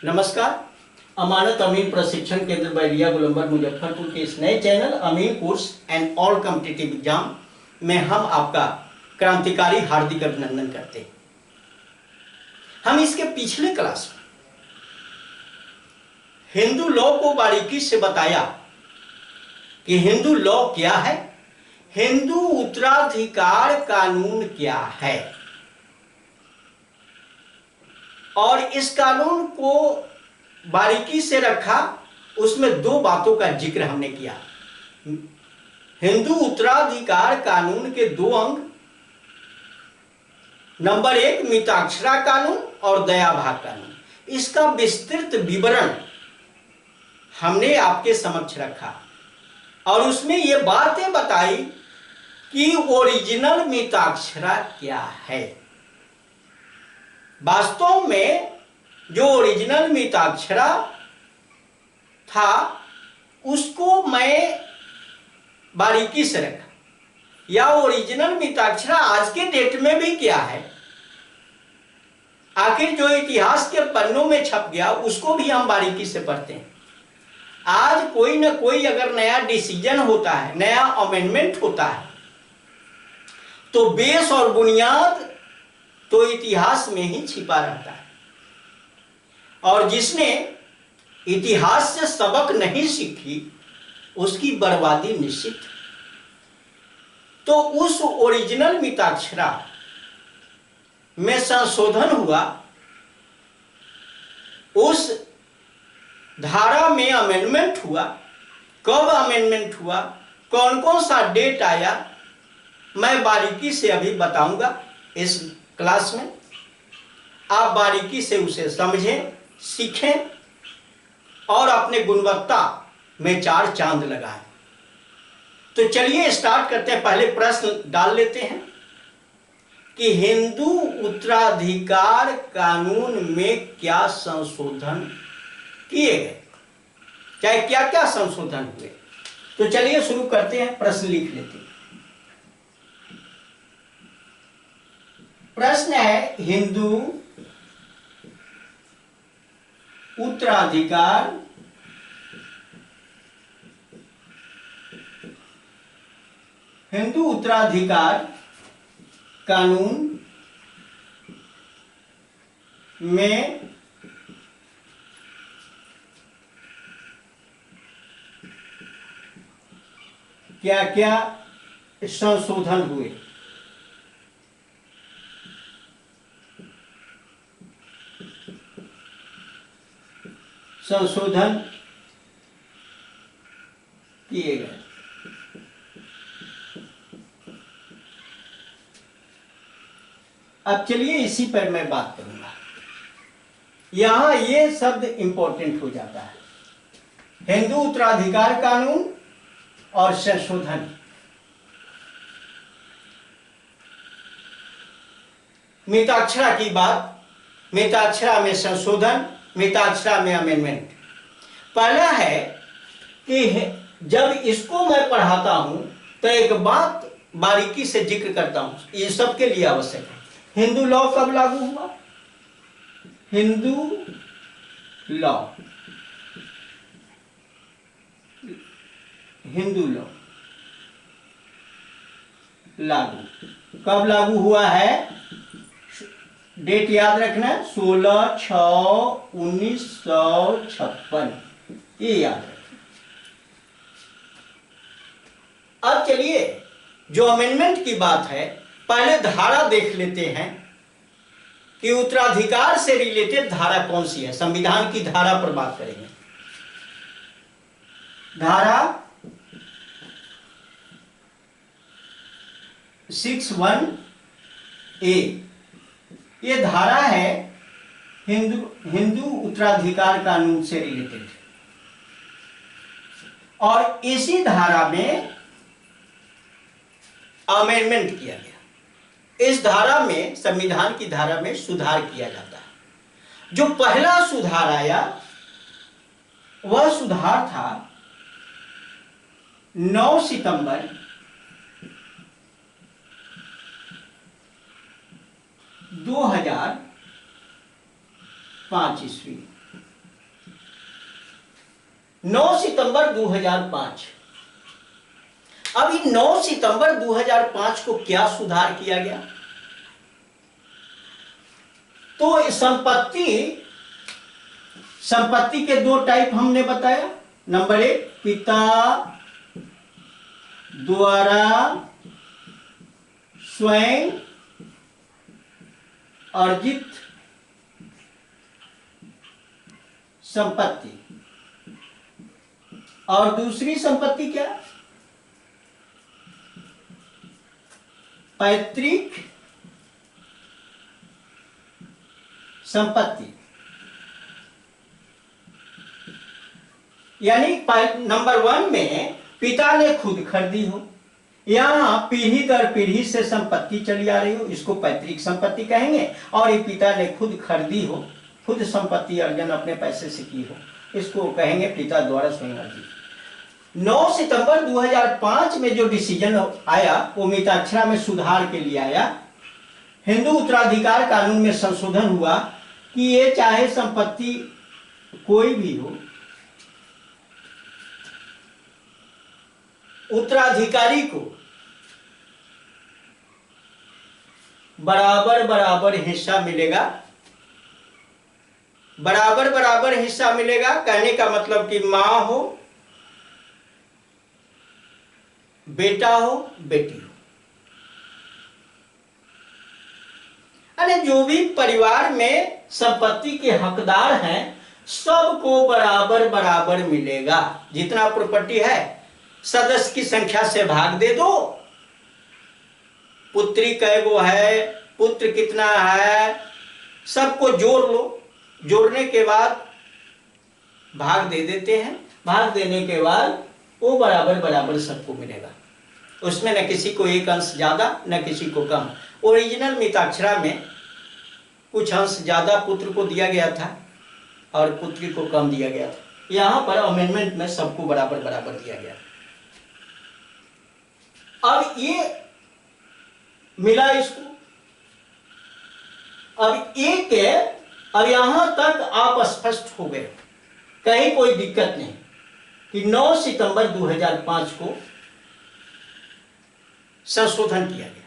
नमस्कार। अमानत अमीन प्रशिक्षण केंद्र बैरिया गोलंबर मुजफ्फरपुर के इस नए चैनल अमीन course and all competitive exam में हम आपका क्रांतिकारी हार्दिक अभिनंदन करते हैं। हम इसके पिछले क्लास में हिंदू लॉ को बारीकी से बताया कि हिंदू लॉ क्या है, हिंदू उत्तराधिकार कानून क्या है, और इस कानून को बारीकी से रखा। उसमें दो बातों का जिक्र हमने किया। हिंदू उत्तराधिकार कानून के दो अंग, नंबर 1 मिताक्षरा कानून और दयाभाग कानून। इसका विस्तृत विवरण हमने आपके समक्ष रखा और उसमें ये बातें बताई कि ओरिजिनल मिताक्षरा क्या है। वास्तव में जो ओरिजिनल मिताक्षरा था उसको मैं बारीकी से रखा, या ओरिजिनल मिताक्षरा आज के डेट में भी क्या है, आखिर जो इतिहास के पन्नों में छप गया उसको भी हम बारीकी से पढ़ते हैं। आज कोई ना कोई अगर नया डिसीजन होता है, नया अमेंडमेंट होता है, तो बेस और बुनियाद तो इतिहास में ही छिपा रहता है, और जिसने इतिहास से सबक नहीं सीखी उसकी बर्बादी निश्चित। तो उस ओरिजिनल मिताक्षरा में संशोधन हुआ, उस धारा में अमेंडमेंट हुआ। कब अमेंडमेंट हुआ, कौन कौन सा डेट आया, मैं बारीकी से अभी बताऊंगा इस क्लास में। आप बारीकी से उसे समझें, सीखें और अपने गुणवत्ता में 4 चांद लगाएं। तो चलिए स्टार्ट करते हैं। पहले प्रश्न डाल लेते हैं कि हिंदू उत्तराधिकार कानून में क्या संशोधन किए गए, चाहे क्या क्या संशोधन हुए। तो चलिए शुरू करते हैं, प्रश्न लिख लेते हैं। प्रश्न है, हिंदू उत्तराधिकार कानून में क्या क्या संशोधन हुए। संशोधन किए गए। अब चलिए इसी पर मैं बात करूंगा। यहां ये शब्द इंपॉर्टेंट हो जाता है, हिंदू उत्तराधिकार कानून और संशोधन। मिताक्षरा की बात, मिताक्षरा में संशोधन, मिताक्षरा में अमेंडमेंट। पहला है कि जब इसको मैं पढ़ाता हूं तो एक बात बारीकी से जिक्र करता हूं, ये सबके लिए आवश्यक है। हिंदू लॉ कब लागू हुआ? हिंदू लॉ लागू कब लागू हुआ है? डेट याद रखना, 16/6/1956, ये याद रखना। अब चलिए जो अमेंडमेंट की बात है, पहले धारा देख लेते हैं कि उत्तराधिकार से रिलेटेड धारा कौन सी है। संविधान की धारा पर बात करेंगे। धारा 61A, ये धारा है हिंदू उत्तराधिकार कानून से रिलेटेड, और इसी धारा में अमेंडमेंट किया गया। इस धारा में, संविधान की धारा में सुधार किया जाता है। जो पहला सुधार आया वह सुधार था 9 सितंबर 2005 ईस्वी। 9 सितंबर 2005। अब इन 9 सितंबर 2005 को क्या सुधार किया गया? तो संपत्ति के दो टाइप हमने बताया। नंबर 1, पिता द्वारा स्वयं अर्जित संपत्ति, और दूसरी संपत्ति क्या? पैतृक संपत्ति। यानी नंबर 1 में पिता ने खुद खरीदी हो, यहां पीढ़ी दर पीढ़ी से संपत्ति चली आ रही हो, इसको पैतृक संपत्ति कहेंगे। और ये पिता ने खुद खरीदी हो, खुद संपत्ति अर्जन अपने पैसे से की हो, इसको कहेंगे पिता द्वारा स्वयं अर्जित। 9 सितंबर 2005 में जो डिसीजन आया वो मिताक्षरा में सुधार के लिए आया। हिंदू उत्तराधिकार कानून में संशोधन हुआ कि ये चाहे संपत्ति कोई भी हो, उत्तराधिकारी को बराबर बराबर हिस्सा मिलेगा। बराबर बराबर हिस्सा मिलेगा कहने का मतलब कि मां हो, बेटा हो, बेटी हो, अरे जो भी परिवार में संपत्ति के हकदार हैं सबको बराबर बराबर मिलेगा। जितना प्रॉपर्टी है सदस्य की संख्या से भाग दे दो। पुत्री कैगो है, पुत्र कितना है, सबको जोड़ लो। जोड़ने के बाद भाग दे देते हैं। भाग देने के बाद वो बराबर बराबर सबको मिलेगा। उसमें न किसी को एक अंश ज्यादा न किसी को कम। ओरिजिनल मिताक्षरा में कुछ अंश ज्यादा पुत्र को दिया गया था और पुत्री को कम दिया गया था। यहां पर अमेंडमेंट में सबको बराबर बराबर दिया गया। अब ये मिला इसको। अब यहां तक आप स्पष्ट हो गए, कहीं कोई दिक्कत नहीं कि 9 सितंबर 2005 को संशोधन किया गया।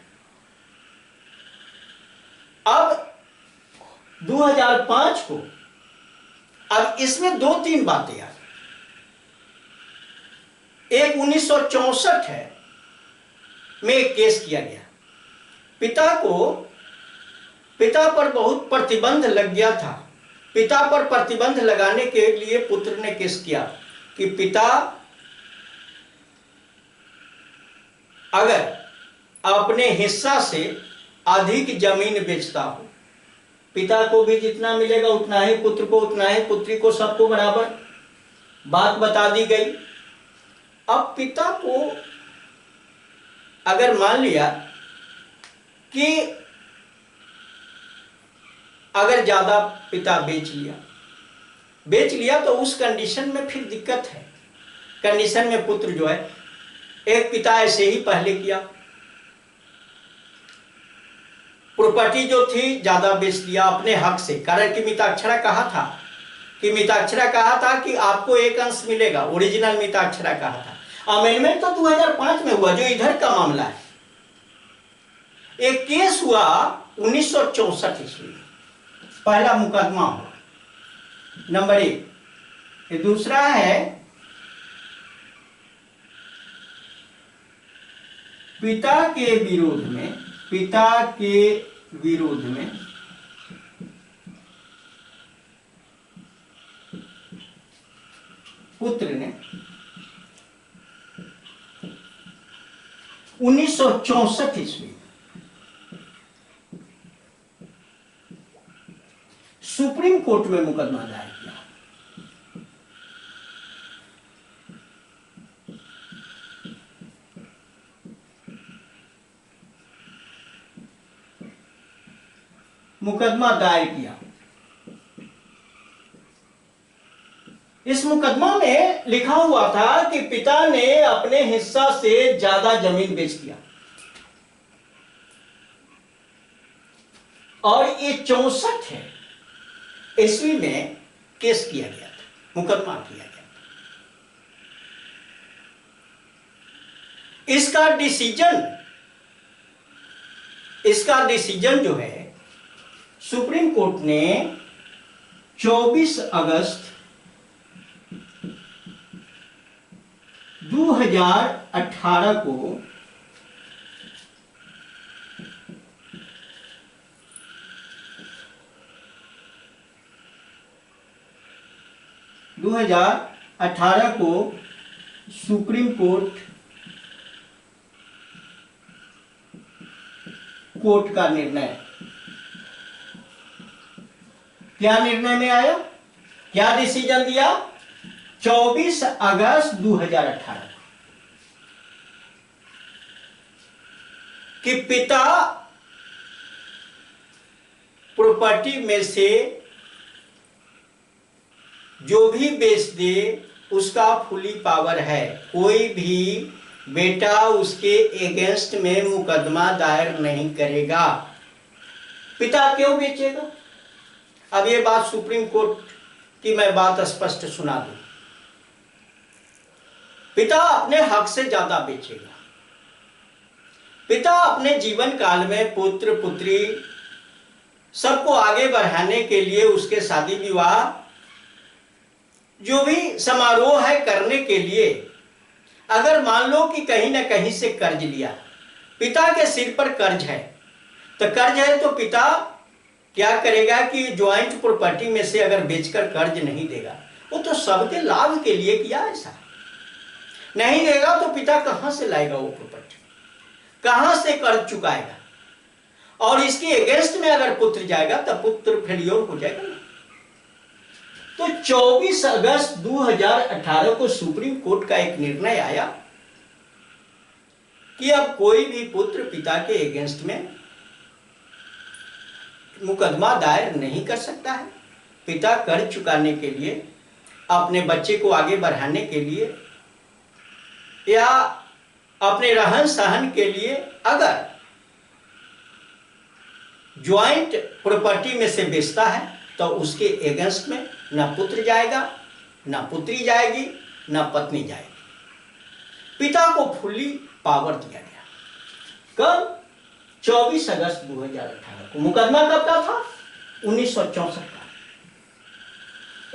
अब 2005 को अब इसमें 2-3 बातें आ गई। एक 1964 है में एक केस किया गया। पिता पर बहुत प्रतिबंध लग गया था। पिता पर प्रतिबंध लगाने के लिए पुत्र ने केस किया कि पिता अगर अपने हिस्सा से अधिक जमीन बेचता हो, पिता को भी जितना मिलेगा उतना ही, पुत्र को उतना ही, पुत्री को सबको बराबर। बात बता दी गई। अब पिता को अगर मान लिया कि अगर ज्यादा पिता बेच लिया तो उस कंडीशन में फिर दिक्कत है। कंडीशन में पुत्र जो है, एक पिता ऐसे ही पहले किया, प्रॉपर्टी जो थी ज्यादा बेच दिया अपने हक से। कारण कि मिताक्षरा कहा था कि आपको एक अंश मिलेगा। ओरिजिनल मिताक्षरा कहा था। अमेंडमेंट तो 2005 में हुआ, जो इधर का मामला है। एक केस हुआ 1964 ईस्वी में, पहला मुकदमा हुआ, नंबर 1। दूसरा है पिता के विरोध में पुत्र ने 1964 ईस्वी सुप्रीम कोर्ट में मुकदमा दायर किया। इस मुकदमा में लिखा हुआ था कि पिता ने अपने हिस्सा से ज्यादा जमीन बेच दिया और ये 64 है ईस्वी में केस किया गया था, मुकदमा किया गया था। इसका डिसीजन जो है सुप्रीम कोर्ट ने 24 अगस्त 2018 को सुप्रीम कोर्ट का निर्णय, क्या निर्णय में आया, क्या डिसीजन दिया? 24 अगस्त 2018 कि पिता प्रॉपर्टी में से जो भी बेच दे उसका फुली पावर है, कोई भी बेटा उसके एगेंस्ट में मुकदमा दायर नहीं करेगा। पिता क्यों बेचेगा? अब ये बात सुप्रीम कोर्ट की मैं बात स्पष्ट सुना दूं। पिता अपने हक से ज्यादा बेचेगा। पिता अपने जीवन काल में पुत्र पुत्री सबको आगे बढ़ाने के लिए उसके शादी विवाह जो भी समारोह है करने के लिए, अगर मान लो कि कहीं ना कहीं से कर्ज लिया, पिता के सिर पर कर्ज है, तो कर्ज है तो पिता क्या करेगा कि ज्वाइंट प्रॉपर्टी में से अगर बेचकर कर्ज नहीं देगा, वो तो सबके लाभ के लिए किया, ऐसा नहीं देगा तो पिता कहां से लाएगा वो प्रॉपर्टी, कहां से कर्ज चुकाएगा? और इसके अगेंस्ट में अगर पुत्र जाएगा तब पुत्र फेलियर हो जाएगा ना। तो 24 अगस्त 2018 को सुप्रीम कोर्ट का एक निर्णय आया कि अब कोई भी पुत्र पिता के अगेंस्ट में मुकदमा दायर नहीं कर सकता है। पिता कर्ज चुकाने के लिए, अपने बच्चे को आगे बढ़ाने के लिए या अपने रहन सहन के लिए अगर ज्वाइंट प्रॉपर्टी में से बेचता है तो उसके अगेंस्ट में ना पुत्र जाएगा, ना पुत्री जाएगी, ना पत्नी जाएगी। पिता को फुल्ली पावर दिया गया। कब? 24 अगस्त 2018 को। मुकदमा कब का था? 1964 का।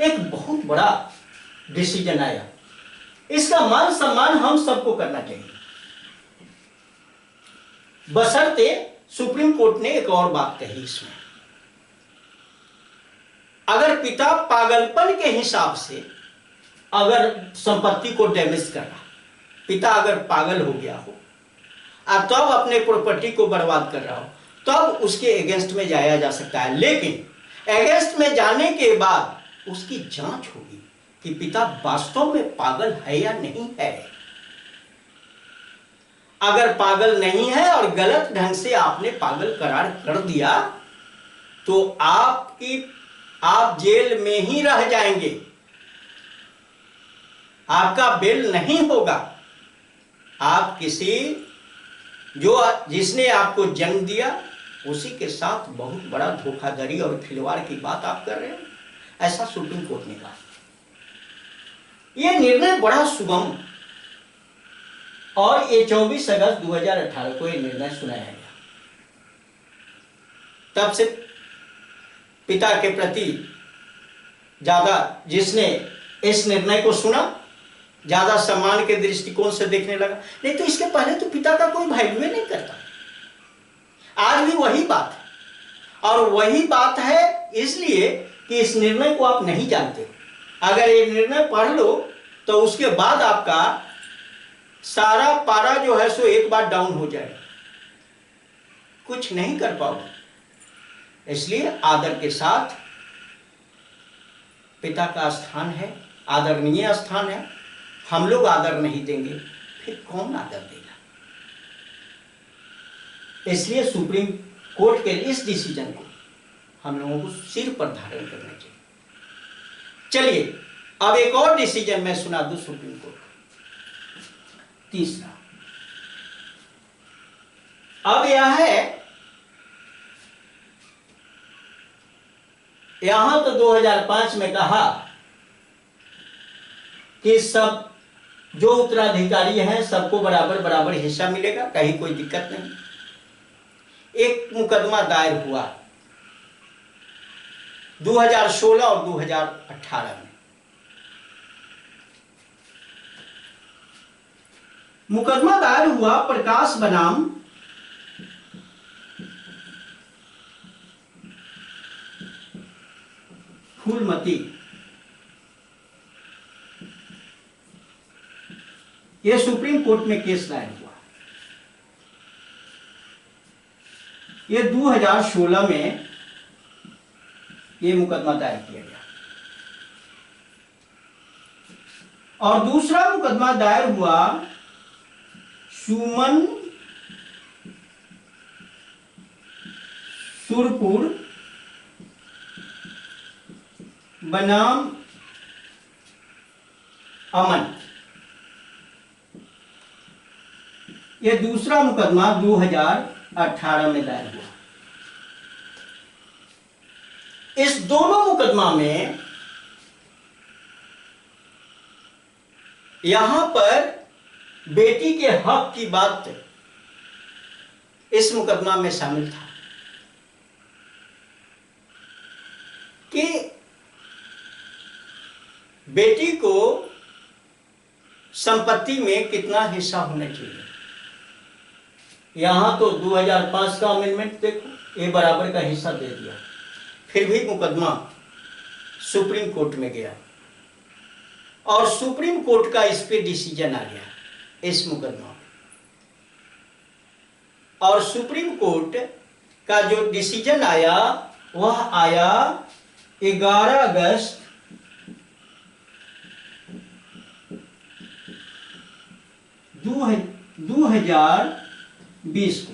एक बहुत बड़ा डिसीजन आया। इसका मान सम्मान हम सबको करना चाहिए, बशर्ते सुप्रीम कोर्ट ने एक और बात कही इसमें, अगर पिता पागलपन के हिसाब से अगर संपत्ति को डैमेज कर रहा, पिता अगर पागल हो गया हो और तब अपने प्रॉपर्टी को बर्बाद कर रहा हो, तब उसके अगेंस्ट में जाया जा सकता है। लेकिन अगेंस्ट में जाने के बाद उसकी जांच होगी कि पिता वास्तव में पागल है या नहीं है। अगर पागल नहीं है और गलत ढंग से आपने पागल करार कर दिया तो आप जेल में ही रह जाएंगे, आपका बेल नहीं होगा। आप जिसने आपको जन्म दिया उसी के साथ बहुत बड़ा धोखाधड़ी और खिलवाड़ की बात आप कर रहे हो, ऐसा सुप्रीम कोर्ट ने कहा। यह निर्णय बड़ा सुगम, और ये 24 अगस्त 2018 को यह निर्णय सुनाया गया। तब से पिता के प्रति ज्यादा, जिसने इस निर्णय को सुना, ज्यादा सम्मान के दृष्टिकोण से देखने लगा। नहीं तो इसके पहले तो पिता का कोई वैल्यू नहीं करता। आज भी वही बात है, और वही बात है इसलिए कि इस निर्णय को आप नहीं जानते। अगर ये निर्णय पढ़ लो तो उसके बाद आपका सारा पारा जो है सो एक बार डाउन हो जाएगा, कुछ नहीं कर पाओगे। इसलिए आदर के साथ, पिता का स्थान है, आदरणीय स्थान है, हम लोग आदर नहीं देंगे फिर कौन आदर देगा? इसलिए सुप्रीम कोर्ट के इस डिसीजन को हम लोगों को सिर पर धारण करना चाहिए। चलिए अब एक और डिसीजन मैं सुना दूं सुप्रीम कोर्ट का, तीसरा। अब यह है, यहां तो 2005 में कहा कि सब जो उत्तराधिकारी हैं सबको बराबर बराबर हिस्सा मिलेगा, कहीं कोई दिक्कत नहीं। एक मुकदमा दायर हुआ 2016 और 2018 में। मुकदमा दायर हुआ प्रकाश बनाम फूलमती। यह सुप्रीम कोर्ट में केस दायर हुआ। यह 2016 में यह मुकदमा दायर किया गया। और दूसरा मुकदमा दायर हुआ सुमन सुरपुर बनाम अमन। यह दूसरा मुकदमा 2018 में दायर हुआ। इस दोनों मुकदमा में यहां पर बेटी के हक की बात इस मुकदमा में शामिल था कि बेटी को संपत्ति में कितना हिस्सा होना चाहिए। यहां तो 2005 का अमेंडमेंट देखो, ये बराबर का हिस्सा दे दिया। फिर भी मुकदमा सुप्रीम कोर्ट में गया और सुप्रीम कोर्ट का इस पे डिसीजन आ गया इस मुकदमा में। और सुप्रीम कोर्ट का जो डिसीजन आया वह आया 11 अगस्त 2020 को।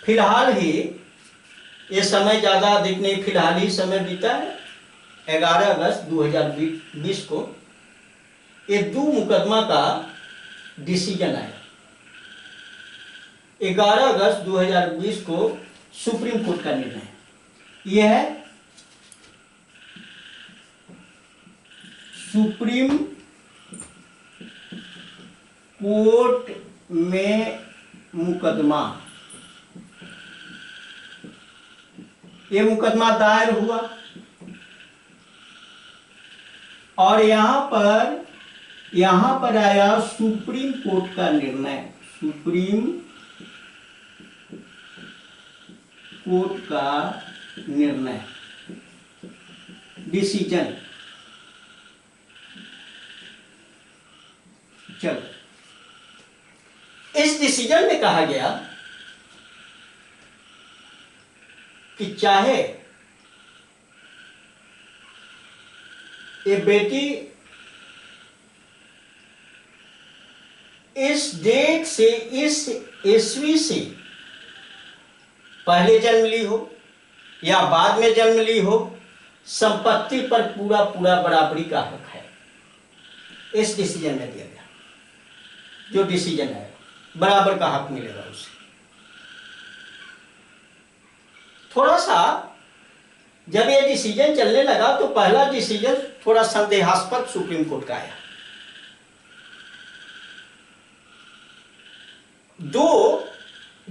फिलहाल ही ये समय ज्यादा अधिक नहीं, फिलहाल ही समय बीता है। 11 अगस्त 2020 को ये दो मुकदमा का डिसीजन आया। 11 अगस्त 2020 को सुप्रीम कोर्ट का निर्णय यह है। सुप्रीम कोर्ट में मुकदमा, ये मुकदमा दायर हुआ और यहां पर आया सुप्रीम कोर्ट का निर्णय। सुप्रीम कोर्ट का निर्णय, डिसीजन। चलो, इस डिसीजन में कहा गया कि चाहे ये बेटी इस डेट से, इस ईस्वी से पहले जन्म ली हो या बाद में जन्म ली हो, संपत्ति पर पूरा पूरा बराबरी का हक है। इस डिसीजन में दिया गया, जो डिसीजन है बराबर का हक मिलेगा उसे। थोड़ा सा जब ये डिसीजन चलने लगा तो पहला डिसीजन थोड़ा संदेहास्पद सुप्रीम कोर्ट का आया। दो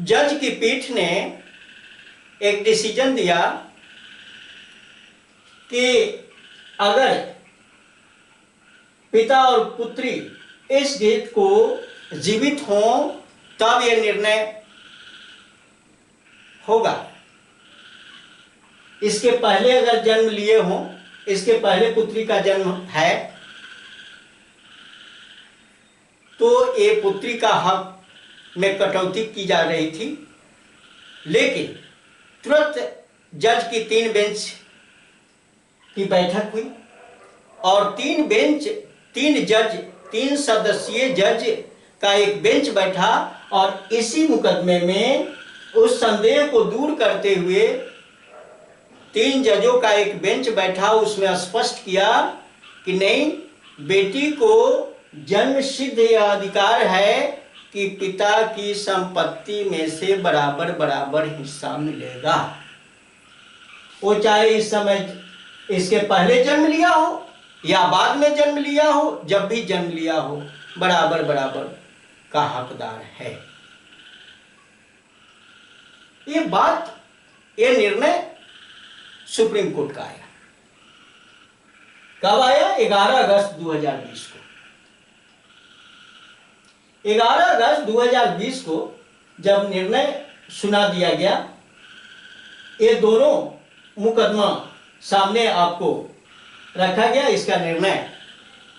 जज की पीठ ने एक डिसीजन दिया कि अगर पिता और पुत्री इस डेट को जीवित हों तब यह निर्णय होगा। इसके पहले अगर जन्म लिए हों, इसके पहले पुत्री का जन्म है, तो ये पुत्री का हक में कटौती की जा रही थी। लेकिन तुरंत जज की 3 बेंच की बैठक हुई और 3 सदस्यीय जज का एक बेंच बैठा और इसी मुकदमे में उस संदेह को दूर करते हुए 3 जजों का एक बेंच बैठा। उसमें स्पष्ट किया कि नहीं, बेटी को जन्म सिद्ध यह अधिकार है कि पिता की संपत्ति में से बराबर बराबर हिस्सा मिलेगा। वो चाहे इस समय इसके पहले जन्म लिया हो या बाद में जन्म लिया हो, जब भी जन्म लिया हो बराबर बराबर का हकदार है। ये बात, ये निर्णय सुप्रीम कोर्ट का आया। कब आया? 11 अगस्त 2020 को। 11 अगस्त 2020 को जब निर्णय सुना दिया गया, ये दोनों मुकदमा सामने आपको रखा गया, इसका निर्णय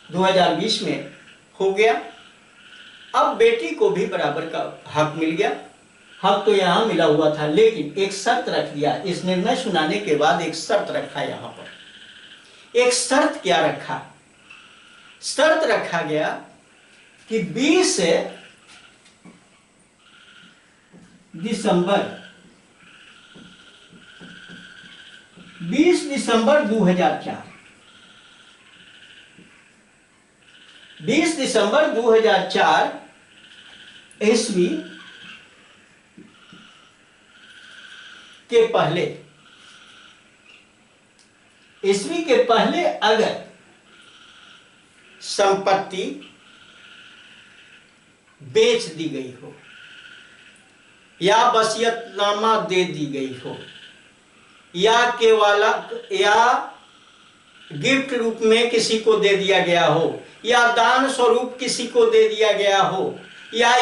2020 में हो गया। अब बेटी को भी बराबर का हक मिल गया। हक तो यहां मिला हुआ था, लेकिन एक शर्त रख दिया। इस निर्णय सुनाने के बाद एक शर्त रखा यहां पर। एक शर्त क्या रखा? शर्त रखा गया कि 20 दिसंबर 2004 20 दिसंबर 2004 ईस्वी के पहले अगर संपत्ति बेच दी गई हो या वसीयतनामा दे दी गई हो या केवल या गिफ्ट रूप में किसी को दे दिया गया हो या दान स्वरूप किसी को दे दिया गया हो या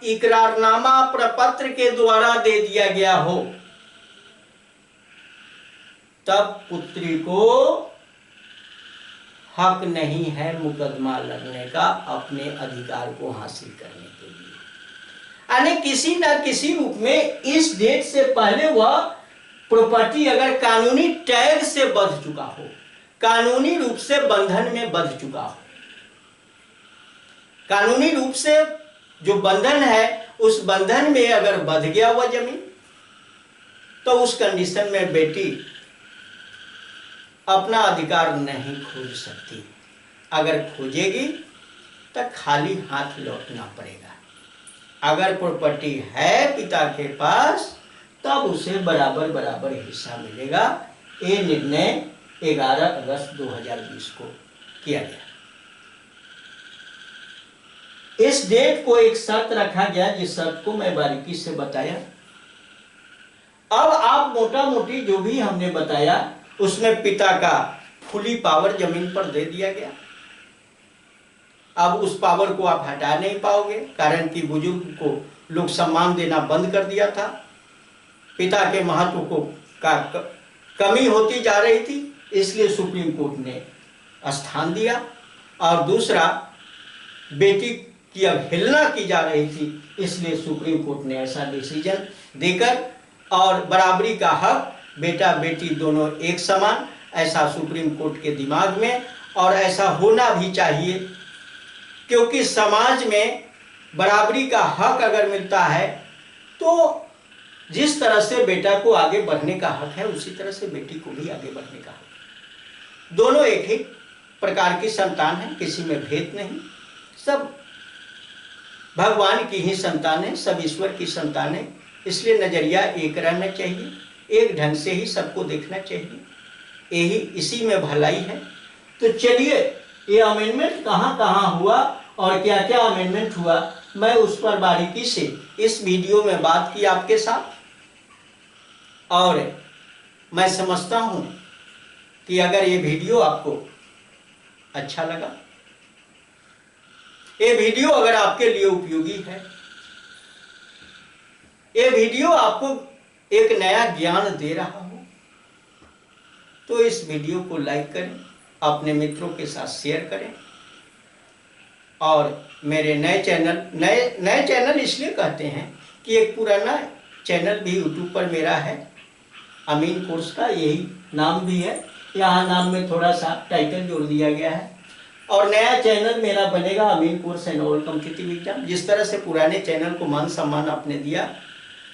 इकरारनामा प्रपत्र के द्वारा दे दिया गया हो, तब पुत्री को हक नहीं है मुकदमा लड़ने का अपने अधिकार को हासिल करने के लिए। यानी किसी न किसी रूप में इस डेट से पहले वह प्रॉपर्टी अगर कानूनी टैग से बंध चुका हो, कानूनी रूप से बंधन में बंध चुका हो, कानूनी रूप से जो बंधन है उस बंधन में अगर बंध गया हुआ जमीन, तो उस कंडीशन में बेटी अपना अधिकार नहीं खोज सकती। अगर खोजेगी तो खाली हाथ लौटना पड़ेगा। अगर प्रॉपर्टी है पिता के पास तब उसे बराबर बराबर हिस्सा मिलेगा। ये निर्णय 11 अगस्त 2020 को किया गया। इस डेट को एक शर्त रखा गया, जिस शर्त को मैं बारीकी से बताया। अब आप मोटा मोटी जो भी हमने बताया उसमें पिता का फुली पावर जमीन पर दे दिया गया। अब उस पावर को आप हटा नहीं पाओगे, कारण कि बुजुर्ग को लोग सम्मान देना बंद कर दिया था। पिता के महत्व को कमी होती जा रही थी, इसलिए सुप्रीम कोर्ट ने स्थान दिया। और दूसरा, बेटी की अवहेलना की जा रही थी, इसलिए सुप्रीम कोर्ट ने ऐसा डिसीजन देकर और बराबरी का हक बेटा बेटी दोनों एक समान, ऐसा सुप्रीम कोर्ट के दिमाग में, और ऐसा होना भी चाहिए, क्योंकि समाज में बराबरी का हक अगर मिलता है तो जिस तरह से बेटा को आगे बढ़ने का हक है उसी तरह से बेटी को भी आगे बढ़ने का हक। दोनों एक ही प्रकार की संतान है, किसी में भेद नहीं, सब भगवान की ही संतान है, सब ईश्वर की संतान है। इसलिए नजरिया एक रहना चाहिए, एक ढंग से ही सबको देखना चाहिए, यही इसी में भलाई है। तो चलिए, ये अमेंडमेंट कहाँ कहाँ हुआ और क्या क्या अमेंडमेंट हुआ, मैं उस पर बारीकी से इस वीडियो में बात की आपके साथ। और मैं समझता हूं कि अगर ये वीडियो आपको अच्छा लगा, ये वीडियो अगर आपके लिए उपयोगी है, ये वीडियो आपको एक नया ज्ञान दे रहा हो, तो इस वीडियो को लाइक करें, अपने मित्रों के साथ शेयर करें। और मेरे नए चैनल इसलिए कहते हैं कि एक पुराना चैनल भी यूट्यूब पर मेरा है, अमीन कोर्स का, यही नाम भी है। यहाँ नाम में थोड़ा सा टाइटल जोड़ दिया गया है। और नया चैनल मेरा बनेगा अमीन course and all competitive exam. जिस तरह से पुराने चैनल को मान सम्मान आपने दिया,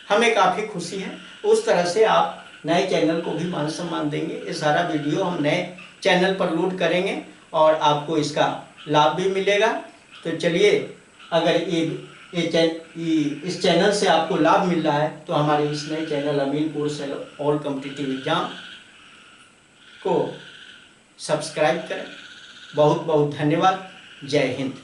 हमें काफ़ी खुशी है, उस तरह से आप नए चैनल को भी मान सम्मान देंगे। ये सारा वीडियो हम नए चैनल पर लोड करेंगे और आपको इसका लाभ भी मिलेगा। तो चलिए, अगर इस चैनल से आपको लाभ मिल रहा है तो हमारे इस नए चैनल अमीन कोर्स ऑल कॉम्पिटिटिव एग्जाम को सब्सक्राइब करें। बहुत बहुत धन्यवाद। जय हिंद।